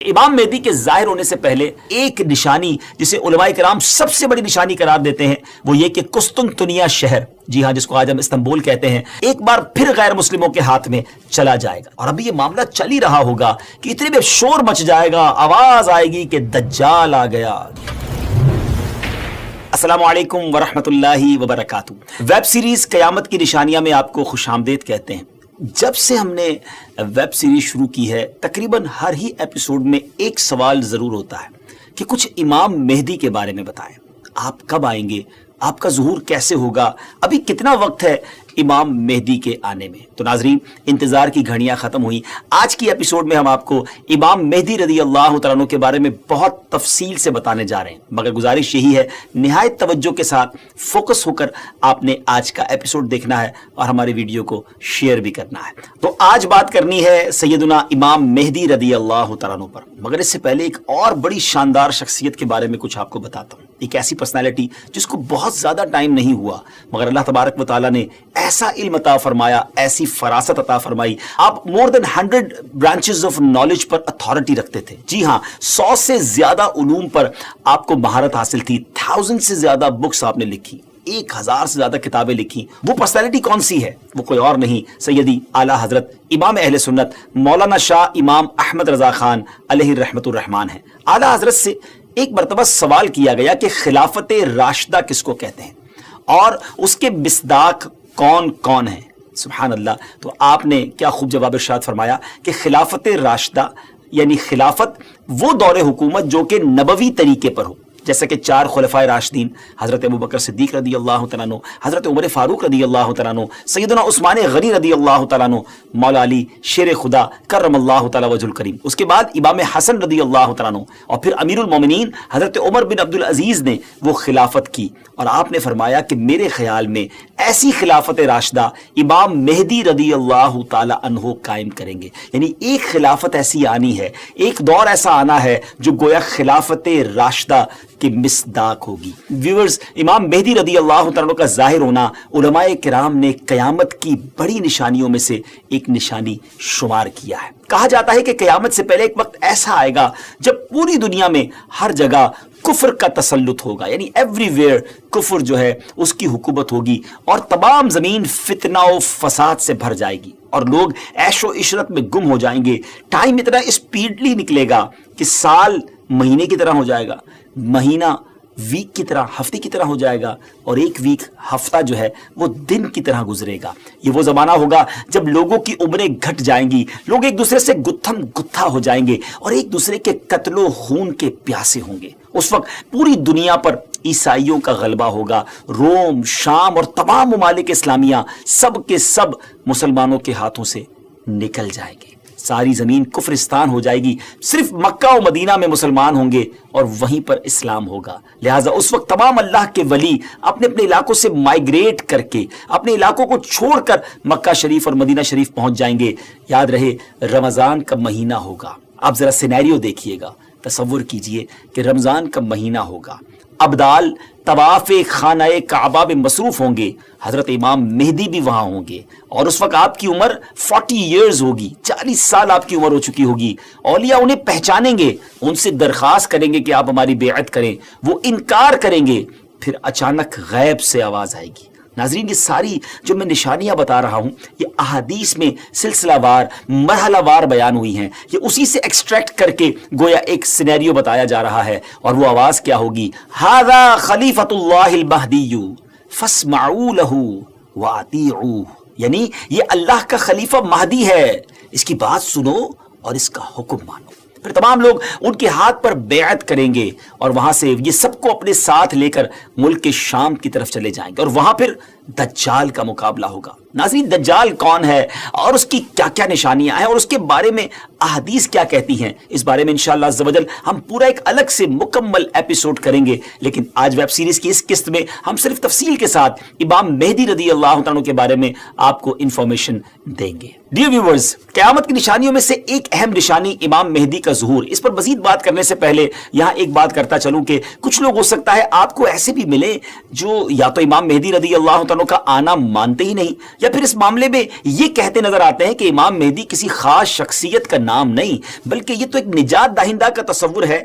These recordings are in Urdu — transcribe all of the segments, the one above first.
امام مہدی کے ظاہر ہونے سے پہلے ایک نشانی جسے علماء کرام سب سے بڑی نشانی قرار دیتے ہیں وہ یہ کہ قسطنطنیہ شہر، جی ہاں، جس کو آج ہم استنبول کہتے ہیں، ایک بار پھر غیر مسلموں کے ہاتھ میں چلا جائے گا۔ اور ابھی یہ معاملہ چل ہی رہا ہوگا کہ اتنے میں شور مچ جائے گا، آواز آئے گی کہ دجال آ گیا۔ السلام علیکم ورحمۃ اللہ وبرکاتہ۔ ویب سیریز قیامت کی نشانیاں میں آپ کو خوش آمدید کہتے ہیں۔ جب سے ہم نے ویب سیریز شروع کی ہے تقریباً ہر ہی ایپیسوڈ میں ایک سوال ضرور ہوتا ہے کہ کچھ امام مہدی کے بارے میں بتائیں، آپ کب آئیں گے، آپ کا ظہور کیسے ہوگا، ابھی کتنا وقت ہے امام مہدی کے آنے میں۔ تو ناظرین، انتظار کی گھڑیاں ختم ہوئی۔ آج کی ایپیسوڈ میں ہم آپ کو امام مہدی رضی اللہ تعالیٰ عنہ کے بارے میں بہت تفصیل سے بتانے جا رہے ہیں، مگر گزارش یہی ہے نہایت توجہ کے ساتھ فوکس ہو کر آپ نے آج کا ایپیسوڈ دیکھنا ہے اور ہماری ویڈیو کو شیئر بھی کرنا ہے۔ تو آج بات کرنی ہے سیدنا امام مہدی رضی اللہ تعالیٰ عنہ پر، مگر اس سے پہلے ایک اور بڑی شاندار شخصیت کے بارے میں کچھ آپ کو بتاتا ہوں۔ ایک ایسی پرسنالٹی جس کو بہت زیادہ ٹائم نہیں ہوا مگر اللہ تبارک و تعالیٰ نے ایسا علم عطا فرمایا، ایسی فراست عطا فرمائی، آپ مور دین 100 branches of knowledge per authority رکھتے تھے۔ جی ہاں، 100 سے زیادہ علوم پر آپ کو مہارت حاصل تھی، 1000 سے زیادہ بکس آپ نے لکھی، 1000 سے زیادہ کتابیں لکھی۔ وہ پرسنالٹی کون سی ہے؟ وہ کوئی اور نہیں، سیدی اعلیٰ حضرت امام اہل سنت مولانا شاہ امام احمد رضا خان علیہ الرحمۃ الرحمان ہیں۔ اعلیٰ حضرت سے ایک مرتبہ سوال کیا گیا کہ خلافت راشدہ کس کو کہتے ہیں اور اس کے مصداق کون کون ہیں؟ سبحان اللہ۔ تو آپ نے کیا خوب جواب ارشاد فرمایا کہ خلافت راشدہ یعنی خلافت وہ دور حکومت جو کہ نبوی طریقے پر ہو، جیسا کہ 4 خلفائے راشدین حضرت ابوبکر صدیق رضی اللہ تعالیٰ عنہ، حضرت عمر فاروق رضی اللہ تعالیٰ عنہ، سیدنا عثمان غنی رضی اللہ تعالیٰ عنہ، مولا علی شیر خدا کرم اللہ تعالیٰ وجہ الکریم، اس کے بعد امام حسن رضی اللہ تعالیٰ عنہ، اور پھر امیر المومنین حضرت عمر بن عبد العزیز نے وہ خلافت کی۔ اور آپ نے فرمایا کہ میرے خیال میں ایسی خلافت راشدہ امام مہدی رضی اللہ تعالیٰ عنہ قائم کریں گے، یعنی ایک خلافت ایسی آنی ہے، ایک دور ایسا آنا ہے جو گویا خلافت راشدہ کے مصداق ہوگی۔ ویورز، امام مہدی رضی اللہ تعالیٰ کا ظاہر ہونا علماء کرام نے قیامت کی بڑی نشانیوں میں سے ایک نشانی شمار کیا ہے۔ کہا جاتا ہے کہ قیامت سے پہلے ایک وقت ایسا آئے گا جب پوری دنیا میں ہر جگہ کفر کا تسلط ہوگا، یعنی ایوری ویئر کفر جو ہے اس کی حکومت ہوگی اور تمام زمین فتنہ و فساد سے بھر جائے گی اور لوگ عیش و عشرت میں گم ہو جائیں گے۔ ٹائم اتنا اسپیڈلی نکلے گا کہ سال مہینے کی طرح ہو جائے گا، مہینہ ویک کی طرح، ہفتے کی طرح ہو جائے گا، اور ایک ویک ہفتہ جو ہے وہ دن کی طرح گزرے گا۔ یہ وہ زمانہ ہوگا جب لوگوں کی عمریں گھٹ جائیں گی، لوگ ایک دوسرے سے گتھم گتھا ہو جائیں گے اور ایک دوسرے کے قتل و خون کے پیاسے ہوں گے۔ اس وقت پوری دنیا پر عیسائیوں کا غلبہ ہوگا، روم، شام اور تمام ممالک اسلامیہ سب کے سب مسلمانوں کے ہاتھوں سے نکل جائیں گے، ساری زمین کفرستان ہو جائے گی، صرف مکہ و مدینہ میں مسلمان ہوں گے اور وہیں پر اسلام ہوگا۔ لہٰذا اس وقت تمام اللہ کے ولی اپنے اپنے علاقوں سے مائیگریٹ کر کے اپنے علاقوں کو چھوڑ کر مکہ شریف اور مدینہ شریف پہنچ جائیں گے۔ یاد رہے رمضان کا مہینہ ہوگا، آپ ذرا سینیریو دیکھیے گا، تصور کیجئے کہ رمضان کا مہینہ ہوگا، ابدال طواف خانہ کعبہ میں مصروف ہوں گے، حضرت امام مہدی بھی وہاں ہوں گے، اور اس وقت آپ کی عمر 40 ایئرز ہوگی، 40 سال آپ کی عمر ہو چکی ہوگی۔ اولیاء انہیں پہچانیں گے، ان سے درخواست کریں گے کہ آپ ہماری بیعت کریں، وہ انکار کریں گے، پھر اچانک غیب سے آواز آئے گی۔ ناظرین، یہ ساری جو میں نشانیاں بتا رہا ہوں یہ احادیث میں سلسلہ وار مرحلہ وار بیان ہوئی ہیں، یہ اسی سے ایکسٹریکٹ کر کے گویا ایک سینیریو بتایا جا رہا ہے۔ اور وہ آواز کیا ہوگی؟ ھذا خلیفۃ اللہ المہدی فاسمعوا لہ واطیعوہ، یعنی یہ اللہ کا خلیفہ مہدی ہے، اس کی بات سنو اور اس کا حکم مانو۔ پھر تمام لوگ ان کے ہاتھ پر بیعت کریں گے اور وہاں سے یہ سب کو اپنے ساتھ لے کر ملک کے شام کی طرف چلے جائیں گے اور وہاں پھر دجال کا مقابلہ ہوگا۔ ناظرین، دجال کون ہے اور اس کی کیا کیا نشانیاں ہیں اور اس کے بارے میں احادیث کیا کہتی ہیں، اس بارے میں انشاءاللہ عز و جل ہم پورا ایک الگ سے مکمل ایپیسوڈ کریں گے، لیکن آج ویب سیریز کی اس قسط میں ہم صرف تفصیل کے ساتھ امام مہدی رضی اللہ تعالیٰ کے بارے میں آپ کو انفارمیشن دیں گے۔ ڈیئر ویورز، قیامت کی نشانیوں میں سے ایک اہم نشانی امام مہدی کا ظہور۔ اس پر مزید بات کرنے سے پہلے یہاں ایک بات کرتا چلوں کہ کچھ لوگ ہو سکتا ہے آپ کو ایسے بھی ملیں جو یا تو امام مہدی رضی اللہ تعالیٰ عنہ کا آنا مانتے ہی نہیں، یا پھر اس معاملے میں یہ کہتے نظر آتے ہیں کہ امام مہدی کسی خاص شخصیت کا نام نہیں بلکہ یہ تو ایک نجات دہندہ کا تصور ہے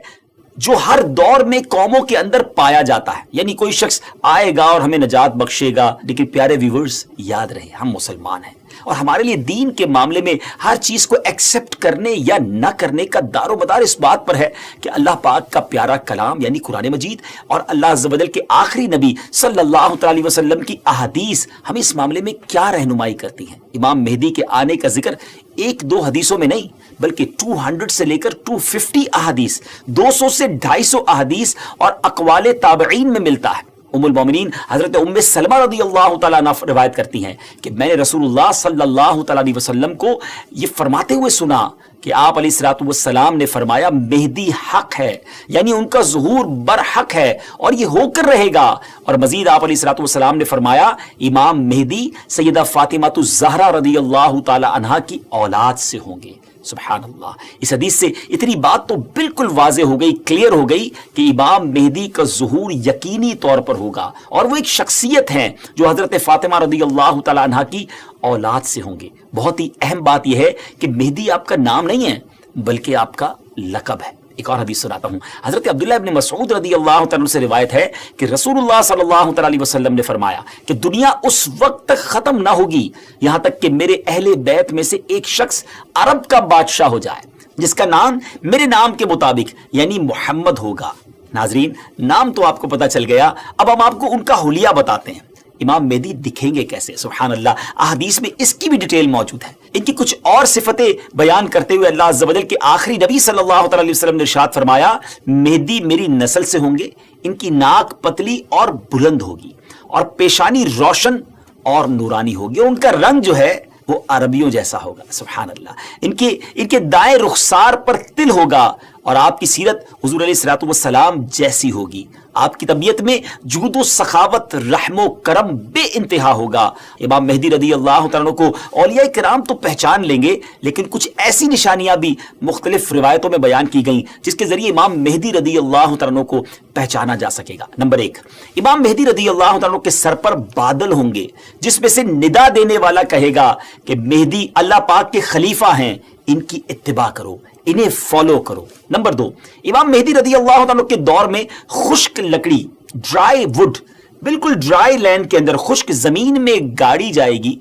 جو ہر دور میں قوموں کے اندر پایا جاتا ہے، یعنی کوئی شخص آئے گا اور ہمیں نجات بخشے گا۔ لیکن پیارے ویورز، یاد رہے ہم مسلمان ہیں اور ہمارے لیے دین کے معاملے میں ہر چیز کو ایکسپٹ کرنے یا نہ کرنے کا دار و مدار اس بات پر ہے کہ اللہ پاک کا پیارا کلام یعنی قرآن مجید اور اللہ عز و جل کے آخری نبی صلی اللہ تعالی وسلم کی احادیث ہمیں اس معاملے میں کیا رہنمائی کرتی ہیں۔ امام مہدی کے آنے کا ذکر ایک دو حدیثوں میں نہیں بلکہ 200 سے لے کر 250 احادیث، 200 سے 250 احادیث اور اقوال تابعین میں ملتا ہے۔ ام المومنین حضرت ام سلمہ رضی اللہ تعالیٰ عنہ روایت کرتی ہیں کہ میں نے رسول اللہ صلی اللہ تعالیٰ علیہ وسلم کو یہ فرماتے ہوئے سنا کہ آپ علیہ الصلوۃ والسلام نے فرمایا مہدی حق ہے، یعنی ان کا ظہور برحق ہے اور یہ ہو کر رہے گا۔ اور مزید آپ علیہ الصلوۃ والسلام نے فرمایا امام مہدی سیدہ فاطمہ الزہرا رضی اللہ تعالیٰ عنہا کی اولاد سے ہوں گے۔ سبحان اللہ، اس حدیث سے اتنی بات تو بالکل واضح ہو گئی، کلیئر ہو گئی کہ امام مہدی کا ظہور یقینی طور پر ہوگا اور وہ ایک شخصیت ہیں جو حضرت فاطمہ رضی اللہ تعالیٰ عنہا کی اولاد سے ہوں گے۔ بہت ہی اہم بات یہ ہے کہ مہدی آپ کا نام نہیں ہے بلکہ آپ کا لقب ہے۔ ایک اور حدیث سناتا ہوں، حضرت عبداللہ ابن مسعود رضی اللہ تعالیٰ سے روایت ہے کہ رسول اللہ صلی اللہ تعالیٰ علیہ وسلم نے فرمایا کہ دنیا اس وقت تک ختم نہ ہوگی یہاں تک کہ میرے اہل بیت میں سے ایک شخص عرب کا بادشاہ ہو جائے جس کا نام میرے نام کے مطابق یعنی محمد ہوگا۔ ناظرین، نام تو آپ کو پتا چل گیا، اب ہم آپ کو ان کا حلیہ بتاتے ہیں۔ امام مہدی دکھیں گے کیسے؟ سبحان اللہ، احادیث میں اس کی بھی ڈیٹیل موجود ہے۔ ان کی کچھ اور صفتیں بیان کرتے ہوئے اللہ عز و جل کے آخری نبی صلی اللہ تعالی وسلم نے ارشاد فرمایا مہدی میری نسل سے ہوں گے، ان کی ناک پتلی اور بلند ہوگی اور پیشانی روشن اور نورانی ہوگی، اور ان کا رنگ جو ہے وہ عربیوں جیسا ہوگا۔ سبحان اللہ، ان کے دائیں رخسار پر تل ہوگا اور آپ کی سیرت حضور علیہ الصلوۃ والسلام جیسی ہوگی۔ آپ کی طبیعت میں جود و سخاوت، رحم و کرم بے انتہا ہوگا۔ امام مہدی رضی اللہ تعالیٰ کو اولیاء کرام تو پہچان لیں گے لیکن کچھ ایسی نشانیاں بھی مختلف روایتوں میں بیان کی گئیں جس کے ذریعے امام مہدی رضی اللہ تعالیٰ کو پہچانا جا سکے گا۔ نمبر 1، امام مہدی رضی اللہ تعالیٰ کے سر پر بادل ہوں گے جس میں سے ندا دینے والا کہے گا کہ مہدی اللہ پاک کے خلیفہ ہیں، ان کی اتباع کرو، انہیں فالو کرو۔ نمبر 2، امام مہدی رضی اللہ عنہ کے دور میں خشک لکڑی، ڈرائی وڈ، بالکل ڈرائی لینڈ کے اندر خشک زمین میں گاڑی جائے گی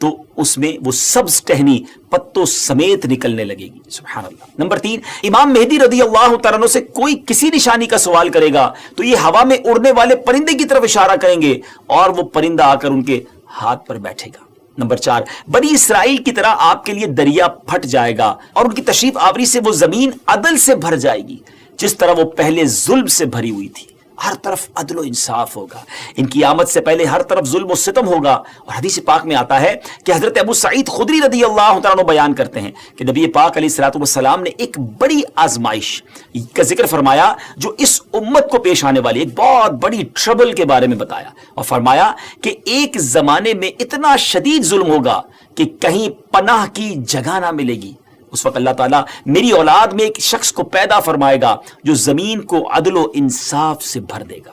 تو اس میں وہ سبز ٹہنی پتوں سمیت نکلنے لگے گی۔ سبحان اللہ۔ نمبر 3، امام مہدی رضی اللہ تعالیٰ عنہ سے کوئی کسی نشانی کا سوال کرے گا تو یہ ہوا میں اڑنے والے پرندے کی طرف اشارہ کریں گے اور وہ پرندہ آ کر ان کے ہاتھ پر بیٹھے گا۔ نمبر 4، بنی اسرائیل کی طرح آپ کے لیے دریا پھٹ جائے گا اور ان کی تشریف آوری سے وہ زمین عدل سے بھر جائے گی جس طرح وہ پہلے ظلم سے بھری ہوئی تھی۔ ہر طرف عدل و انصاف ہوگا، ان کی آمد سے پہلے ہر طرف ظلم و ستم ہوگا۔ اور حدیث پاک میں آتا ہے کہ حضرت ابو سعید خدری رضی اللہ تعالیٰ عنہ بیان کرتے ہیں کہ نبی پاک علیہ الصلوۃ والسلام نے ایک بڑی آزمائش کا ذکر فرمایا جو اس امت کو پیش آنے والی ایک بہت بڑی ٹربل کے بارے میں بتایا، اور فرمایا کہ ایک زمانے میں اتنا شدید ظلم ہوگا کہ کہیں پناہ کی جگہ نہ ملے گی۔ اس وقت اللہ تعالیٰ میری اولاد میں ایک شخص کو پیدا فرمائے گا جو زمین کو عدل و انصاف سے بھر دے گا،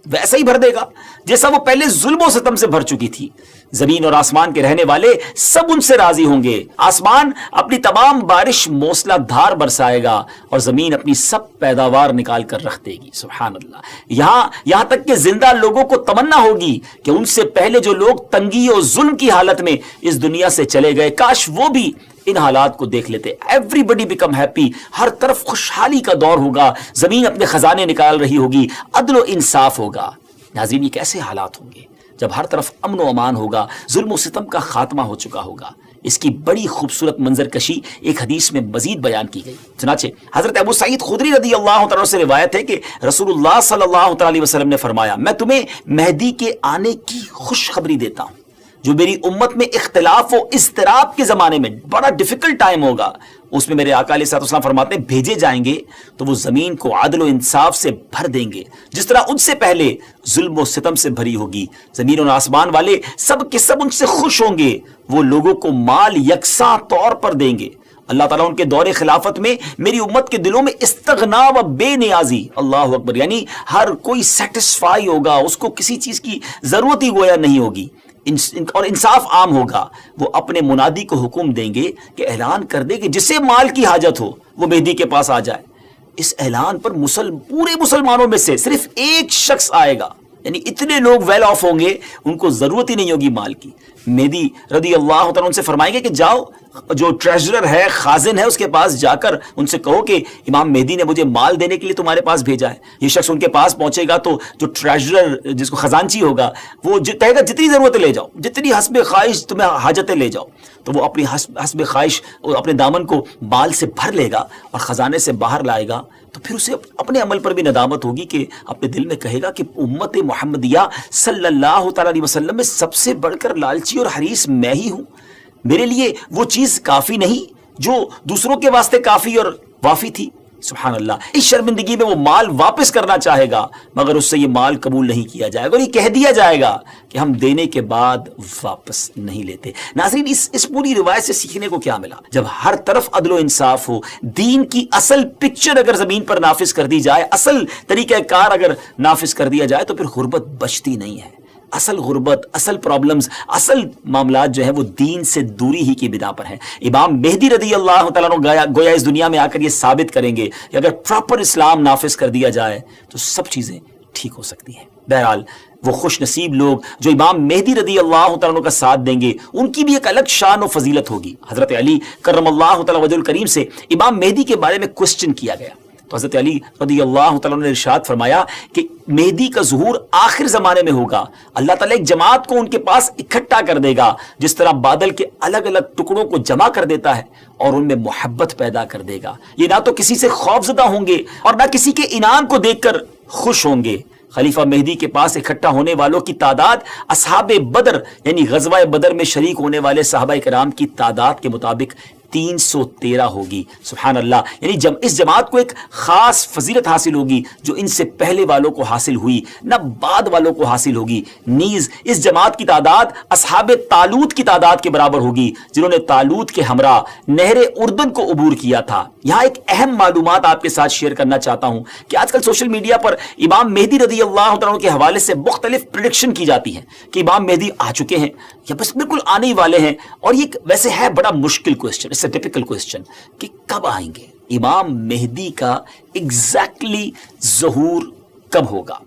ویسا ہی بھر دے گا جیسا وہ پہلے ظلم و ستم سے بھر چکی تھی۔ زمین اور آسمان کے رہنے والے سب ان سے راضی ہوں گے، آسمان اپنی تمام بارش موسلا دھار برسائے گا اور زمین اپنی سب پیداوار نکال کر رکھ دے گی۔ سبحان اللہ، یہاں تک کہ زندہ لوگوں کو تمنا ہوگی کہ ان سے پہلے جو لوگ تنگی اور ظلم کی حالت میں اس دنیا سے چلے گئے کاش وہ بھی ان حالات کو دیکھ لیتے۔ ایوری بڈی بیکم ہیپی، ہر طرف خوشحالی کا دور ہوگا، زمین اپنے خزانے نکال رہی ہوگی، عدل و انصاف ہوگا۔ ناظرین، یہ کیسے حالات ہوں گے جب ہر طرف امن و امان ہوگا، ظلم و ستم کا خاتمہ ہو چکا ہوگا۔ اس کی بڑی خوبصورت منظر کشی ایک حدیث میں مزید بیان کی گئی۔ چنانچہ حضرت ابو سعید خدری رضی اللہ تعالیٰ سے روایت ہے کہ رسول اللہ صلی اللہ تعالی وسلم نے فرمایا میں تمہیں مہدی کے آنے کی خوشخبری دیتا ہوں جو میری امت میں اختلاف و اضطراب کے زمانے میں بڑا ڈیفیکلٹ ٹائم ہوگا، اس میں میرے آقا علیہ الصلوۃ والسلام فرماتے ہیں بھیجے جائیں گے تو وہ زمین کو عدل و انصاف سے بھر دیں گے جس طرح ان سے پہلے ظلم و ستم سے بھری ہوگی۔ زمین اور آسمان والے سب کے سب ان سے خوش ہوں گے، وہ لوگوں کو مال یکساں طور پر دیں گے اللہ تعالیٰ ان کے دور خلافت میں میری امت کے دلوں میں استغنا و بے نیازی، اللہ اکبر، یعنی ہر کوئی سیٹسفائی ہوگا، اس کو کسی چیز کی ضرورت ہی گویا نہیں ہوگی، اور انصاف عام ہوگا۔ وہ اپنے منادی کو حکم دیں گے کہ اعلان کر دے کہ جسے مال کی حاجت ہو وہ مہدی کے پاس آ جائے۔ اس اعلان پر پورے مسلمانوں میں سے صرف ایک شخص آئے گا، یعنی اتنے لوگ ویل آف ہوں گے، ان کو ضرورت ہی نہیں ہوگی مال کی۔ مہدی رضی اللہ تعالیٰ ان سے فرمائیں گے کہ جاؤ، جو ٹریجرر ہے، خازن ہے، اس کے پاس جا کر ان سے کہو کہ امام مہدی نے مجھے مال دینے کے لیے تمہارے پاس بھیجا ہے۔ یہ شخص ان کے پاس پہنچے گا تو جو ٹریجرر، جس کو خزانچی ہوگا، وہ کہے گا جتنی ضرورتیں لے جاؤ، جتنی حسب خواہش تمہیں حاجتیں لے جاؤ۔ تو وہ اپنی حسب خواہش اپنے دامن کو مال سے بھر لے گا اور خزانے سے باہر لائے گا، تو پھر اسے اپنے عمل پر بھی ندامت ہوگی کہ اپنے دل میں کہے گا کہ امت محمدیہ صلی اللہ تعالیٰ علیہ وسلم میں سب سے بڑھ کر لالچی اور حریص میں ہی ہوں۔ میرے لیے وہ چیز کافی نہیں جو دوسروں کے واسطے کافی اور وافی تھی۔ سبحان اللہ، اس شرمندگی میں وہ مال واپس کرنا چاہے گا، مگر اس سے یہ مال قبول نہیں کیا جائے گا اور یہ کہہ دیا جائے گا کہ ہم دینے کے بعد واپس نہیں لیتے۔ ناظرین، اس پوری روایت سے سیکھنے کو کیا ملا؟ جب ہر طرف عدل و انصاف ہو، دین کی اصل پکچر اگر زمین پر نافذ کر دی جائے، اصل طریقہ کار اگر نافذ کر دیا جائے، تو پھر غربت بچتی نہیں ہے۔ اصل غربت، اصل پرابلمز، اصل معاملات جو ہیں وہ دین سے دوری ہی کی بنا پر ہیں۔ امام مہدی رضی اللہ تعالیٰ عنہ گویا اس دنیا میں آ کر یہ ثابت کریں گے کہ اگر پراپر اسلام نافذ کر دیا جائے تو سب چیزیں ٹھیک ہو سکتی ہیں۔ بہرحال وہ خوش نصیب لوگ جو امام مہدی رضی اللہ تعالیٰ عنہ کا ساتھ دیں گے، ان کی بھی ایک الگ شان و فضیلت ہوگی۔ حضرت علی کرم اللہ تعالیٰ وجہ الکریم سے امام مہدی کے بارے میں کوسچن کیا گیا تو حضرت علی رضی اللہ تعالیٰ نے ارشاد فرمایا کہ مہدی کا ظہور آخر زمانے میں ہوگا، اللہ تعالیٰ ایک جماعت کو ان کے پاس اکٹھا کر دے گا، جس طرح بادل کے الگ الگ ٹکڑوں کو جمع کر دیتا ہے اور ان میں محبت پیدا کر دے گا۔ یہ نہ تو کسی سے خوف زدہ ہوں گے اور نہ کسی کے انعام کو دیکھ کر خوش ہوں گے۔ خلیفہ مہدی کے پاس اکٹھا ہونے والوں کی تعداد اصحاب بدر یعنی غزوہ بدر میں شریک ہونے والے صحابہ کرام کی تعداد کے مطابق 313 ہوگی۔ سبحان اللہ، یعنی اس جماعت کو ایک خاص فضیلت حاصل ہوگی جو ان سے پہلے والوں کو حاصل ہوئی نہ بعد والوں کو حاصل ہوگی۔ نیز اس جماعت کی تعداد اصحاب طالوت کی تعداد کے برابر ہوگی، جنہوں نے طالوت کے ہمراہ نہر اردن کو عبور کیا تھا۔ یہاں ایک اہم معلومات آپ کے ساتھ شیئر کرنا چاہتا ہوں کہ آج کل سوشل میڈیا پر امام مہدی رضی اللہ عنہ کے حوالے سے مختلف پریڈکشن کی جاتی ہیں کہ امام مہدی آ چکے ہیں یا بس بالکل آنے ہی والے ہیں، اور یہ ویسے ہے بڑا مشکل question, it's a typical question کہ کب آئیں گے امام مہدی کا ایگزیکٹلی ظہور کب ہوگا۔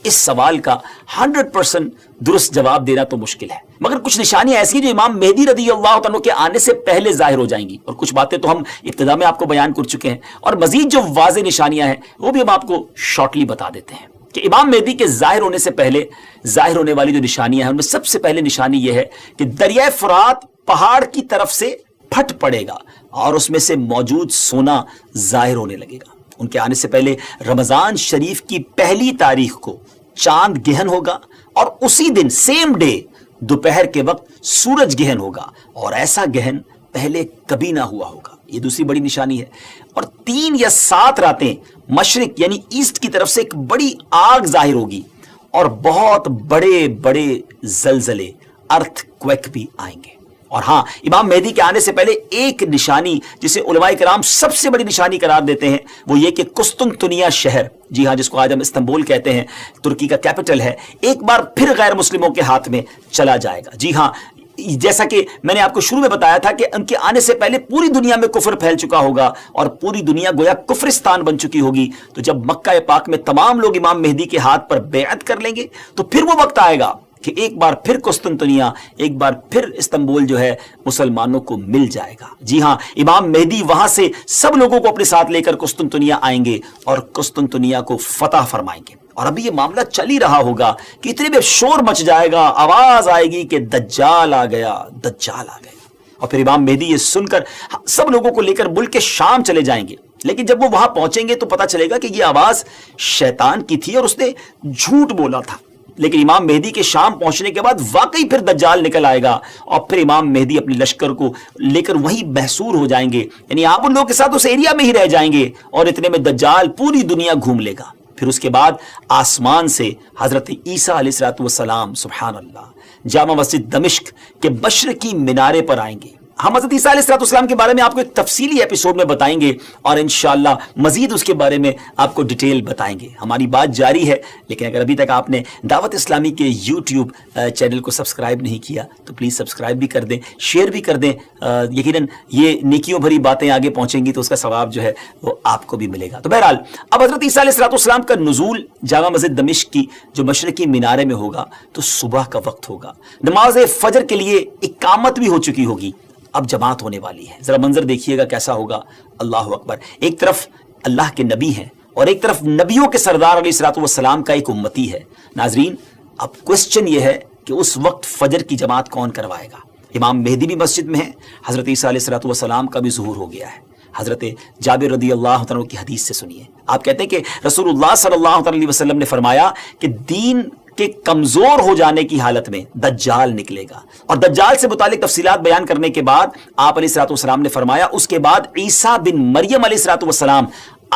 اس سوال کا 100% درست جواب دینا تو مشکل ہے، مگر کچھ نشانیاں ایسی ہیں جو امام مہدی رضی اللہ عنہ کے آنے سے پہلے ظاہر ہو جائیں گی، اور کچھ باتیں تو ہم ابتدا میں آپ کو بیان کر چکے ہیں، اور مزید جو واضح نشانیاں ہیں وہ بھی ہم آپ کو شارٹلی بتا دیتے ہیں کہ امام مہدی کے ظاہر ہونے سے پہلے ظاہر ہونے والی جو نشانیاں ہیں ان میں سب سے پہلے نشانی یہ ہے کہ دریائے فرات پہاڑ کی طرف سے پھٹ پڑے گا اور اس میں سے موجود سونا ظاہر ہونے لگے گا۔ ان کے آنے سے پہلے رمضان شریف کی پہلی تاریخ کو چاند گہن ہوگا، اور اسی دن سیم ڈے دوپہر کے وقت سورج گہن ہوگا، اور ایسا گہن پہلے کبھی نہ ہوا ہوگا۔ یہ دوسری بڑی نشانی ہے۔ اور 3 یا 7 راتیں مشرق یعنی ایسٹ کی طرف سے ایک بڑی آگ ظاہر ہوگی، اور بہت بڑے بڑے زلزلے، ارتھ کویک بھی آئیں گے۔ اور ہاں، امام مہدی کے آنے سے پہلے ایک نشانی جسے علماء کرام سب سے بڑی نشانی قرار دیتے ہیں وہ یہ کہ قسطنطنیہ شہر، جی ہاں، جس کو آج ہم استنبول کہتے ہیں، ترکی کا کیپٹل ہے، ایک بار پھر غیر مسلموں کے ہاتھ میں چلا جائے گا۔ جی ہاں، جیسا کہ میں نے آپ کو شروع میں بتایا تھا کہ ان کے آنے سے پہلے پوری دنیا میں کفر پھیل چکا ہوگا اور پوری دنیا گویا کفرستان بن چکی ہوگی۔ تو جب مکہ پاک میں تمام لوگ امام مہدی کے ہاتھ پر بیعت کر لیں گے تو پھر وہ وقت آئے گا کہ ایک بار پھر قسطنطنیہ، ایک بار پھر استنبول جو ہے مسلمانوں کو مل جائے گا۔ جی ہاں، امام مہدی وہاں سے سب لوگوں کو اپنے ساتھ لے کر قسطنطنیہ آئیں گے اور قسطنطنیہ کو فتح فرمائیں گے۔ اور ابھی یہ معاملہ چل ہی رہا ہوگا کہ اتنے میں شور مچ جائے گا، آواز آئے گی کہ دجال آ گیا، دجال آ گیا، اور پھر امام مہدی یہ سن کر سب لوگوں کو لے کر ملک شام چلے جائیں گے۔ لیکن جب وہ وہاں پہنچیں گے تو پتہ چلے گا کہ یہ آواز شیطان کی تھی اور اس نے جھوٹ بولا تھا۔ لیکن امام مہدی کے شام پہنچنے کے بعد واقعی پھر دجال نکل آئے گا، اور پھر امام مہدی اپنے لشکر کو لے کر وہیں محصور ہو جائیں گے، یعنی آپ ان لوگوں کے ساتھ اس ایریا میں ہی رہ جائیں گے، اور اتنے میں دجال پوری دنیا گھوم لے گا۔ پھر اس کے بعد آسمان سے حضرت عیسیٰ علیہ السلام سبحان اللہ جامع مسجد دمشق کے مشرقی مینارے پر آئیں گے۔ ہم حضرت عیسیٰ علیہ السلام کے بارے میں آپ کو ایک تفصیلی ایپیسوڈ میں بتائیں گے اور انشاءاللہ مزید اس کے بارے میں آپ کو ڈیٹیل بتائیں گے. ہماری بات جاری ہے، لیکن اگر ابھی تک آپ نے دعوت اسلامی کے یوٹیوب چینل کو سبسکرائب نہیں کیا تو پلیز سبسکرائب بھی کر دیں، شیئر بھی کر دیں. یقیناً یہ نیکیوں بھری باتیں آگے پہنچیں گی تو اس کا ثواب جو ہے وہ آپ کو بھی ملے گا. تو بہرحال اب حضرت عیسیٰ علیہ السلام کا نزول جامع مسجد دمشق کی جو مشرقی مینارے میں ہوگا تو صبح کا وقت ہوگا. نماز فجر کے لیے اقامت بھی ہو چکی ہوگی. اب جماعت ہونے والی ہے. ذرا منظر دیکھیے گا کیسا ہوگا. اللہ اکبر. ایک طرف اللہ کے نبی ہیں اور ایک طرف نبیوں کے سردار علیہ الصلوۃ والسلام کا ایک امتی ہے. ناظرین اب کوسچن یہ ہے کہ اس وقت فجر کی جماعت کون کروائے گا؟ امام مہدی بھی مسجد میں ہے. حضرت عیسیٰ علیہ الصلوۃ والسلام کا بھی ظہور ہو گیا ہے. حضرت جابر رضی اللہ عنہ کی حدیث سے سنیے. آپ کہتے ہیں کہ رسول اللہ صلی اللہ علیہ وسلم نے فرمایا کہ دین کے کمزور ہو جانے کی حالت میں دجال نکلے گا. اور دجال سے متعلق تفصیلات بیان کرنے کے بعد آپ علیہ الصلوۃ والسلام نے فرمایا اس کے بعد عیسیٰ بن مریم علیہ الصلوۃ والسلام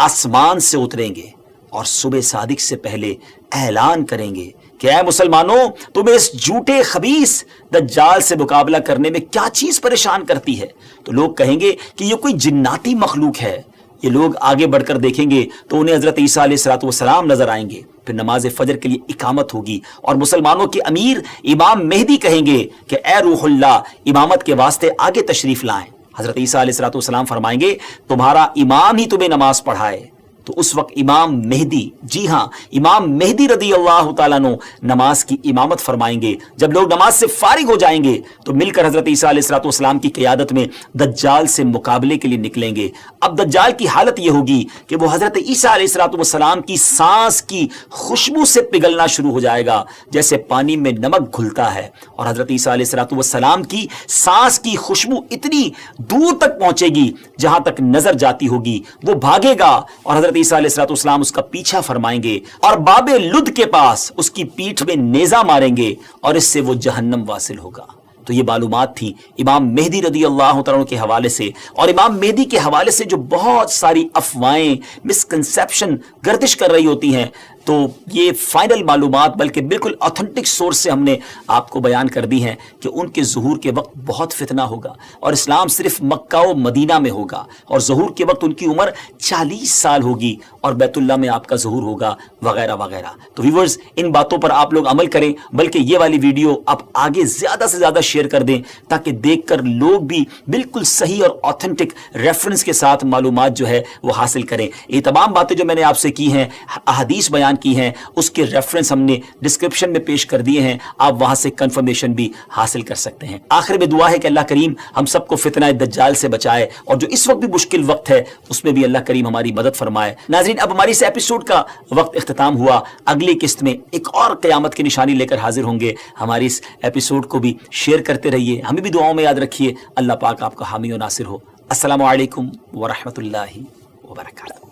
آسمان سے اتریں گے اور صبح صادق سے پہلے اعلان کریں گے کہ اے مسلمانوں، تمہیں اس جھوٹے خبیث دجال سے مقابلہ کرنے میں کیا چیز پریشان کرتی ہے؟ تو لوگ کہیں گے کہ یہ کوئی جناتی مخلوق ہے. یہ لوگ آگے بڑھ کر دیکھیں گے تو انہیں حضرت عیسیٰ علیہ الصلوۃ والسلام نظر آئیں گے. پھر نماز فجر کے لیے اقامت ہوگی اور مسلمانوں کے امیر امام مہدی کہیں گے کہ اے روح اللہ، امامت کے واسطے آگے تشریف لائیں. حضرت عیسیٰ علیہ الصلوۃ والسلام فرمائیں گے تمہارا امام ہی تمہیں نماز پڑھائے. تو اس وقت امام مہدی، جی ہاں امام مہدی رضی اللہ تعالیٰ عنہ نماز کی امامت فرمائیں گے. جب لوگ نماز سے فارغ ہو جائیں گے تو مل کر حضرت عیسیٰ علیہ الصلوۃ والسلام کی قیادت میں دجال سے مقابلے کے لیے نکلیں گے. اب دجال کی حالت یہ ہوگی کہ وہ حضرت عیسیٰ علیہ الصلوۃ والسلام کی سانس کی خوشبو سے پگھلنا شروع ہو جائے گا جیسے پانی میں نمک گھلتا ہے. اور حضرت عیسیٰ علیہ الصلوۃ والسلام کی سانس کی خوشبو اتنی دور تک پہنچے گی جہاں تک نظر جاتی ہوگی. وہ بھاگے گا اور حضرت عیسیٰ علیہ الصلوۃ والسلام اس کا پیچھا فرمائیں گے اور باب لد کے پاس اس کی پیٹھ میں نیزہ ماریں گے اور اس سے وہ جہنم واصل ہوگا. تو یہ معلومات تھی امام مہدی رضی اللہ عنہ کے حوالے سے. اور امام مہدی کے حوالے سے جو بہت ساری افواہیں، مسکنسیپشن گردش کر رہی ہوتی ہیں، تو یہ فائنل معلومات بلکہ بالکل آتھنٹک سورس سے ہم نے آپ کو بیان کر دی ہیں کہ ان کے ظہور کے وقت بہت فتنہ ہوگا اور اسلام صرف مکہ و مدینہ میں ہوگا اور ظہور کے وقت ان کی عمر 40 سال ہوگی اور بیت اللہ میں آپ کا ظہور ہوگا وغیرہ وغیرہ. تو ویورز ان باتوں پر آپ لوگ عمل کریں، بلکہ یہ والی ویڈیو آپ آگے زیادہ سے زیادہ شیئر کر دیں تاکہ دیکھ کر لوگ بھی بالکل صحیح اور آتھنٹک ریفرنس کے ساتھ معلومات جو ہے وہ حاصل کریں. یہ تمام باتیں جو میں نے آپ سے کی ہیں، احادیث بیان کی ہیں، اس کے ریفرنس ہم نے ڈسکرپشن میں پیش کر دیے ہیں. آپ وہاں سے کنفرمیشن بھی حاصل کر سکتے ہیں. آخر میں دعا ہے کہ اللہ کریم ہم سب کو فتنہ دجال سے بچائے اور جو اس وقت بھی مشکل وقت ہے اس میں بھی اللہ کریم ہماری مدد فرمائے. ناظرین اب ہماری اس ایپیسوڈ کا وقت اختتام ہوا. اگلی قسط میں ایک اور قیامت کی نشانی لے کر حاضر ہوں گے. ہماری اس ایپیسوڈ کو بھی شیئر کرتے رہیے، ہمیں بھی دعاؤں میں یاد رکھیے. اللہ پاک آپ کا حامی و ناصر ہو. السلام علیکم ورحمۃ اللہ وبرکاتہ.